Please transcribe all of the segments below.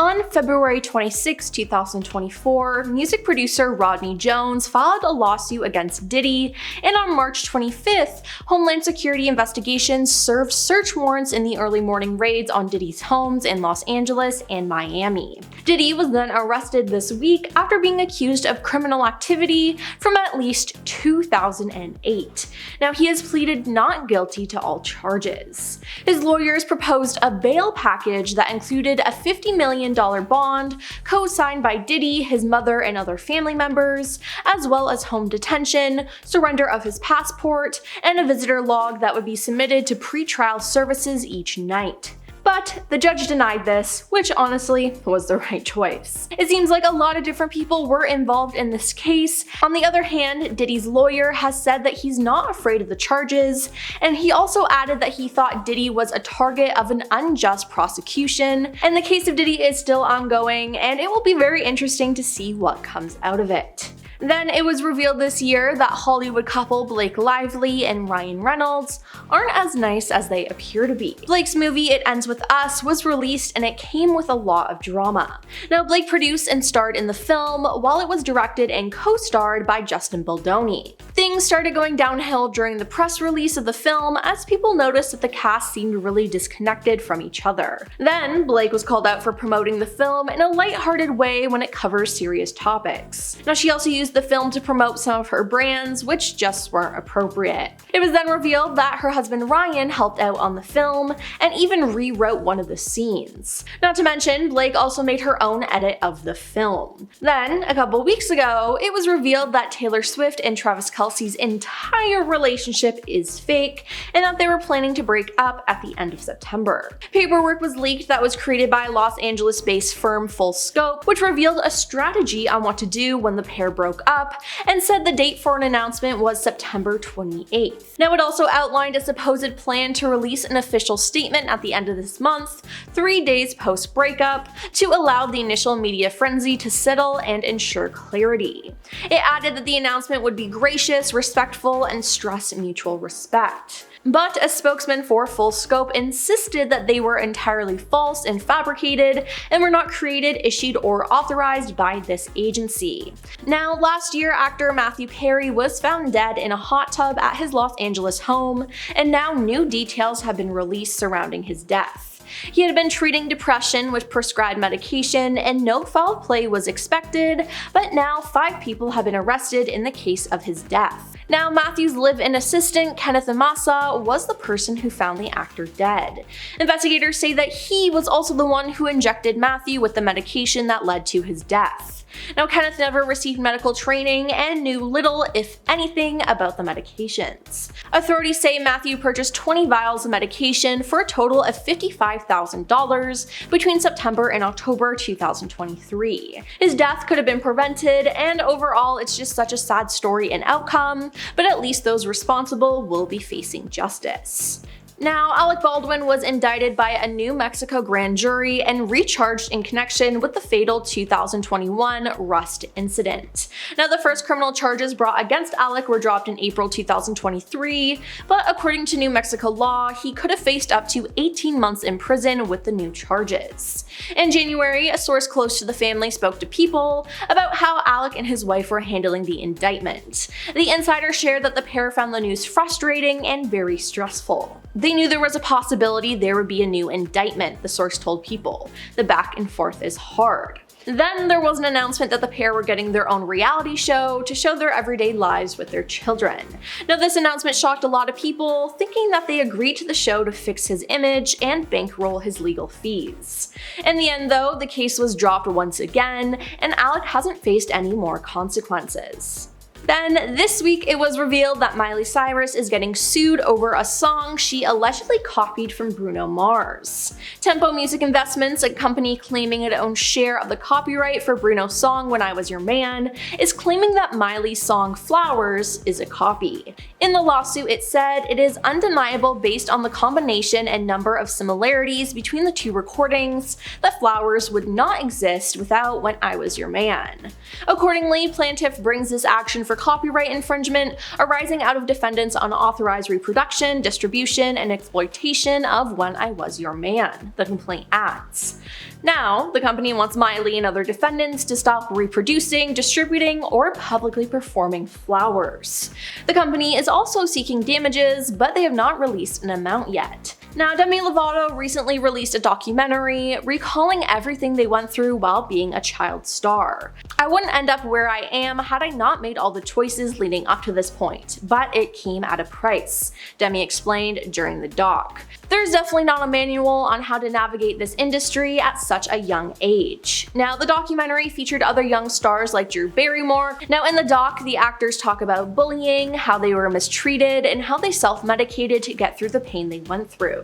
On February 26, 2024, music producer Rodney Jones filed a lawsuit against Diddy, and on March 25th, Homeland Security investigations served search warrants in the early morning raids on Diddy's homes in Los Angeles and Miami. Diddy was then arrested this week after being accused of criminal activity from at least 2008. Now, he has pleaded not guilty to all charges. His lawyers proposed a bail package that included a $50 million bond, co-signed by Diddy, his mother, and other family members, as well as home detention, surrender of his passport, and a visitor log that would be submitted to pretrial services each night. But the judge denied this, which honestly was the right choice. It seems like a lot of different people were involved in this case. On the other hand, Diddy's lawyer has said that he's not afraid of the charges, and he also added that he thought Diddy was a target of an unjust prosecution, and the case of Diddy is still ongoing, and it will be very interesting to see what comes out of it. Then it was revealed this year that Hollywood couple Blake Lively and Ryan Reynolds aren't as nice as they appear to be. Blake's movie It Ends With Us was released, and it came with a lot of drama. Now, Blake produced and starred in the film, while it was directed and co-starred by Justin Baldoni. Things started going downhill during the press release of the film, as people noticed that the cast seemed really disconnected from each other. Then, Blake was called out for promoting the film in a lighthearted way when it covers serious topics. Now, she also used the film to promote some of her brands, which just weren't appropriate. It was then revealed that her husband Ryan helped out on the film and even rewrote one of the scenes. Not to mention, Blake also made her own edit of the film. Then, a couple weeks ago, it was revealed that Taylor Swift and Travis Kelce's entire relationship is fake, and that they were planning to break up at the end of September. Paperwork was leaked that was created by Los Angeles-based firm Full Scope, which revealed a strategy on what to do when the pair broke up, and said the date for an announcement was September 28th. Now, it also outlined a supposed plan to release an official statement at the end of this month, 3 days post-breakup, to allow the initial media frenzy to settle and ensure clarity. It added that the announcement would be gracious, respectful, and stress mutual respect. But a spokesman for Full Scope insisted that they were entirely false and fabricated, and were not created, issued, or authorized by this agency. Now, last year, actor Matthew Perry was found dead in a hot tub at his Los Angeles home, and now new details have been released surrounding his death. He had been treating depression with prescribed medication, and no foul play was expected, but now 5 people have been arrested in the case of his death. Now, Matthew's live-in assistant, Kenneth Amasa, was the person who found the actor dead. Investigators say that he was also the one who injected Matthew with the medication that led to his death. Now, Kenneth never received medical training and knew little, if anything, about the medications. Authorities say Matthew purchased 20 vials of medication for a total of $55,000 between September and October 2023. His death could have been prevented, and overall, it's just such a sad story and outcome, but at least those responsible will be facing justice. Now, Alec Baldwin was indicted by a New Mexico grand jury and recharged in connection with the fatal 2021 Rust incident. Now, the first criminal charges brought against Alec were dropped in April 2023, but according to New Mexico law, he could have faced up to 18 months in prison with the new charges. In January, a source close to the family spoke to People about how Alec and his wife were handling the indictment. The insider shared that the pair found the news frustrating and very stressful. They knew there was a possibility there would be a new indictment, the source told People. The back and forth is hard. Then there was an announcement that the pair were getting their own reality show to show their everyday lives with their children. Now, this announcement shocked a lot of people, thinking that they agreed to the show to fix his image and bankroll his legal fees. In the end, though, the case was dropped once again, and Alec hasn't faced any more consequences. Then, this week, it was revealed that Miley Cyrus is getting sued over a song she allegedly copied from Bruno Mars. Tempo Music Investments, a company claiming it owns share of the copyright for Bruno's song When I Was Your Man, is claiming that Miley's song Flowers is a copy. In the lawsuit, it said it is undeniable based on the combination and number of similarities between the two recordings that Flowers would not exist without When I Was Your Man. Accordingly, plaintiff brings this action for for copyright infringement arising out of defendants' unauthorized reproduction, distribution, and exploitation of When I Was Your Man, the complaint adds. Now, the company wants Miley and other defendants to stop reproducing, distributing, or publicly performing flowers. The company is also seeking damages, but they have not released an amount yet. Now, Demi Lovato recently released a documentary recalling everything they went through while being a child star. "I wouldn't end up where I am had I not made all the choices leading up to this point, but it came at a price," Demi explained during the doc. "There's definitely not a manual on how to navigate this industry at such a young age." Now, the documentary featured other young stars like Drew Barrymore. Now, in the doc, the actors talk about bullying, how they were mistreated, and how they self-medicated to get through the pain they went through.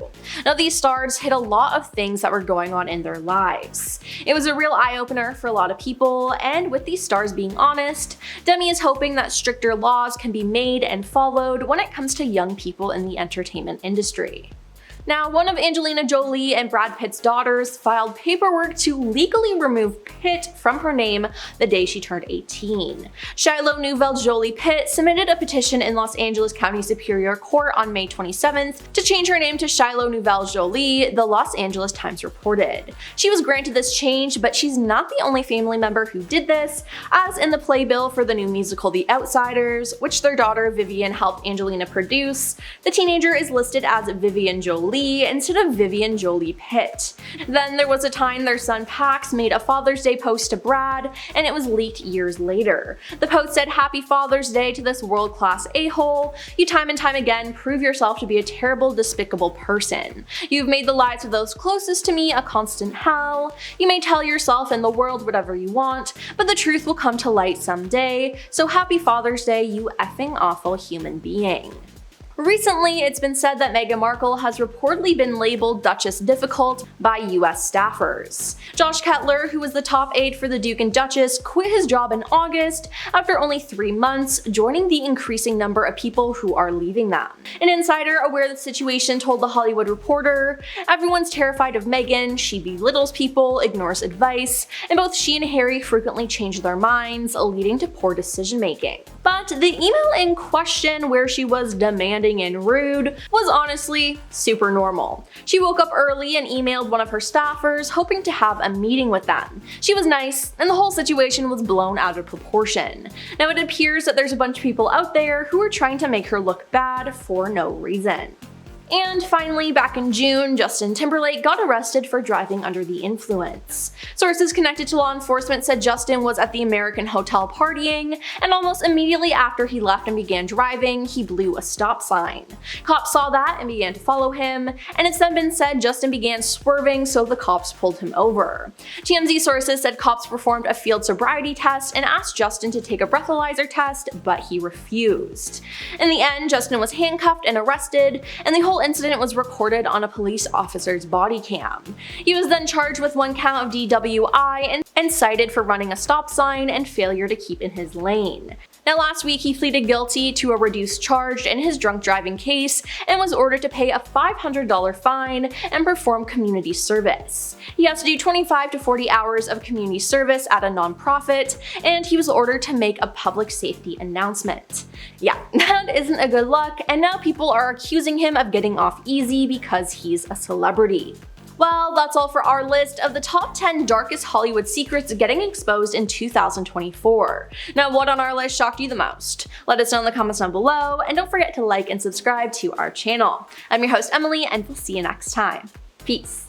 Now, these stars hid a lot of things that were going on in their lives. It was a real eye-opener for a lot of people, and with these stars being honest, Demi is hoping that stricter laws can be made and followed when it comes to young people in the entertainment industry. Now, one of Angelina Jolie and Brad Pitt's daughters filed paperwork to legally remove Pitt from her name the day she turned 18. Shiloh Nouvelle Jolie Pitt submitted a petition in Los Angeles County Superior Court on May 27th to change her name to Shiloh Nouvelle Jolie, the Los Angeles Times reported. She was granted this change, but she's not the only family member who did this, as in the playbill for the new musical The Outsiders, which their daughter Vivian helped Angelina produce, the teenager is listed as Vivian Jolie instead of Vivian Jolie Pitt. Then there was a time their son Pax made a Father's Day post to Brad, and it was leaked years later. The post said, "Happy Father's Day to this world-class a-hole. You time and time again prove yourself to be a terrible, despicable person. You've made the lives of those closest to me a constant hell. You may tell yourself and the world whatever you want, but the truth will come to light someday, so happy Father's Day, you effing awful human being." Recently, it's been said that Meghan Markle has reportedly been labeled Duchess difficult by US staffers. Josh Kettler, who was the top aide for the Duke and Duchess, quit his job in August after only 3 months, joining the increasing number of people who are leaving them. An insider aware of the situation told The Hollywood Reporter, "Everyone's terrified of Meghan, she belittles people, ignores advice, and both she and Harry frequently change their minds, leading to poor decision making." But the email in question, where she was demanding and rude, was honestly super normal. She woke up early and emailed one of her staffers hoping to have a meeting with them. She was nice, and the whole situation was blown out of proportion. Now, it appears that there's a bunch of people out there who are trying to make her look bad for no reason. And finally, back in June, Justin Timberlake got arrested for driving under the influence. Sources connected to law enforcement said Justin was at the American Hotel partying, and almost immediately after he left and began driving, he blew a stop sign. Cops saw that and began to follow him, and it's then been said Justin began swerving, so the cops pulled him over. TMZ sources said cops performed a field sobriety test and asked Justin to take a breathalyzer test, but he refused. In the end, Justin was handcuffed and arrested, and the whole incident was recorded on a police officer's body cam. He was then charged with 1 count of DWI and cited for running a stop sign and failure to keep in his lane. Now, last week he pleaded guilty to a reduced charge in his drunk driving case and was ordered to pay a $500 fine and perform community service. He has to do 25 to 40 hours of community service at a nonprofit, and he was ordered to make a public safety announcement. Yeah, that isn't a good look, and now people are accusing him of getting off easy because he's a celebrity. Well, that's all for our list of the top 10 darkest Hollywood secrets getting exposed in 2024. Now, what on our list shocked you the most? Let us know in the comments down below, and don't forget to like and subscribe to our channel. I'm your host, Emily, and we'll see you next time. Peace.